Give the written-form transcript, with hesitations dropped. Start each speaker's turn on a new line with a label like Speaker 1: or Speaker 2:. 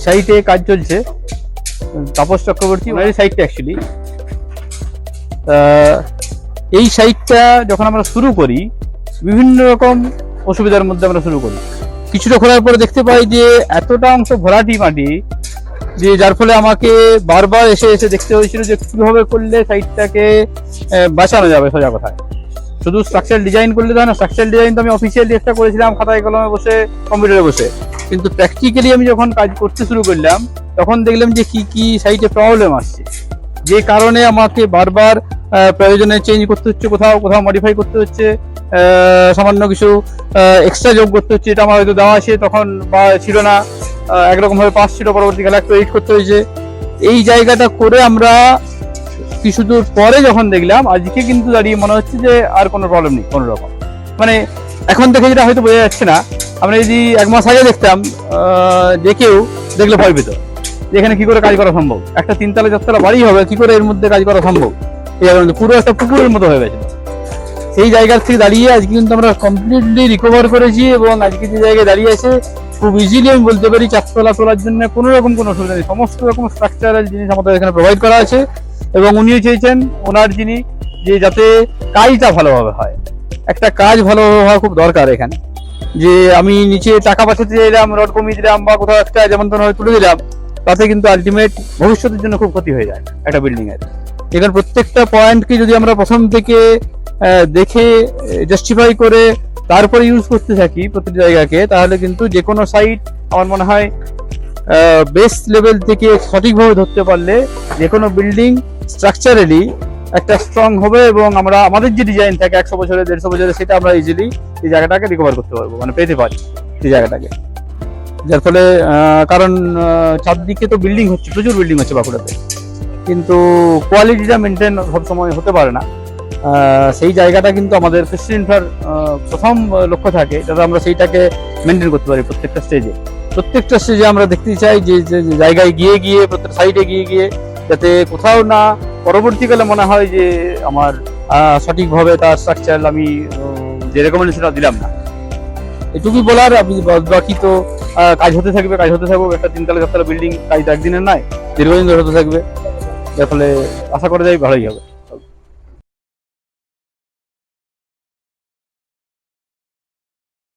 Speaker 1: সাইটে কাজ চলছে, তাপস চক্রবর্তী ওনারই সাইটটা অ্যাকচুয়ালি। এই সাইটটা যখন আমরা শুরু করি বিভিন্ন রকম অসুবিধার মধ্যে আমরা শুরু করি। কিছুটা খোলার পরে দেখতে পাই যে এতটা অংশ ভরাটি মাটি, যে যার ফলে আমাকে বারবার এসে এসে দেখতে হয়েছিল যে কিভাবে করলে সাইটটাকে বাঁচানো যাবে। সোজা কথায় শুধু স্ট্রাকচার ডিজাইন করলে তো হয় না, স্ট্রাকচার ডিজাইন তো আমি অফিসিয়ালি একটা করেছিলাম খাতায় কলমে বসে কম্পিউটারে বসে, কিন্তু প্র্যাকটিক্যালি আমি যখন কাজ করতে শুরু করলাম তখন দেখলাম যে কি কি সাইটে প্রবলেম আসছে, যে কারণে আমাকে বারবার প্রয়োজনে চেঞ্জ করতে হচ্ছে, কোথাও কোথাও মডিফাই করতে হচ্ছে, সামান্য কিছু এক্সট্রা যোগ করতে হচ্ছে, এটা আমার হয়তো দেওয়া আছে তখন বা ছিল না, একরকম ভাবে পাস ছিল, পরবর্তীকালে একটু এডিট করতে হয়েছে। এই জায়গাটা করে আমরা কিছু দূর পরে যখন দেখলাম আজকে কিন্তু দাঁড়িয়ে মনে হচ্ছে যে আর কোনো প্রবলেম নেই কোনো রকম। মানে এখন দেখে যেটা হয়তো বোঝা যাচ্ছে না, আমরা যদি 1 মাস আগে দেখতাম যে কেউ দেখলে ভয় পেত এখানে কি করে কাজ করা সম্ভব, একটা 3 তলা 4 তলা বাড়ি হবে, কি করে এর মধ্যে কাজ করা সম্ভব, এই পুরো একটা পুকুরের মতো হয়ে গেছে। সেই জায়গার থেকে দাঁড়িয়ে আজকে কিন্তু আমরা কমপ্লিটলি রিকভার করেছি, এবং আজকে যে জায়গায় দাঁড়িয়ে আছে খুব ইজিলি আমি বলতে পারি 4 তলা তোলার জন্য কোনো রকম কোনো অসুবিধা নেই। সমস্ত রকম স্ট্রাকচারাল জিনিস আমাদের এখানে প্রোভাইড করা আছে, এবং উনিও চেয়েছেন ওনার যিনি যে যাতে কাজটা ভালোভাবে হয়। একটা কাজ ভালোভাবে হওয়া খুব দরকার এখানে, যে আমি নিচে টাকা পাঠাতে চাইলাম, রড কমিয়ে দিলাম বা কোথাও একটা যেমন ধরনের তুলে দিলাম, তাতে কিন্তু আলটিমেট ভবিষ্যতের জন্য খুব ক্ষতি হয়ে যায় একটা বিল্ডিং এর। এখানে প্রত্যেকটা পয়েন্টকে যদি আমরা প্রথম থেকে দেখে জাস্টিফাই করে তারপরে ইউজ করতে থাকি প্রতিটি জায়গাকে, তাহলে কিন্তু যে কোনো সাইট আমার মনে হয় বেস লেভেল থেকে সঠিকভাবে ধরতে পারলে যে কোনো বিল্ডিং স্ট্রাকচারালি একটা স্ট্রং হবে, এবং আমরা আমাদের যে ডিজাইন থাকে 100 বছরে 150 বছরে সেটা আমরা ইজিলি এই জায়গাটাকে রিকভার করতে পারবো, মানে পেতে পারি সেই জায়গাটাকে। যার ফলে কারণ চারদিকে তো বিল্ডিং হচ্ছে, প্রচুর বিল্ডিং হচ্ছে বাঁকুড়াতে, কিন্তু কোয়ালিটিটা মেনটেন সবসময় হতে পারে না। সেই জায়গাটা কিন্তু আমাদের ক্রিস্টিনফার প্রথম লক্ষ্য থাকে যাতে আমরা সেইটাকে মেনটেন করতে পারি প্রত্যেকটা স্টেজে আমরা দেখতে চাই যে জায়গায় গিয়ে গিয়ে প্রত্যেক সাইডে গিয়ে গিয়ে যাতে কোথাও না পরবর্তীকালে মনে হয় যে আমার সঠিকভাবে তার স্ট্রাকচার আমি যে রেকমেন্ডেশনটা দিলাম না। এটুকুই বলার, বাকি তো কাজ হতে থাকবে একটা 3 তলা 4 তলা বিল্ডিং কাজ তো একদিনের নয়, দীর্ঘদিন ধরে হতে থাকবে, যার ফলে আশা করা যায় ভালোই হবে।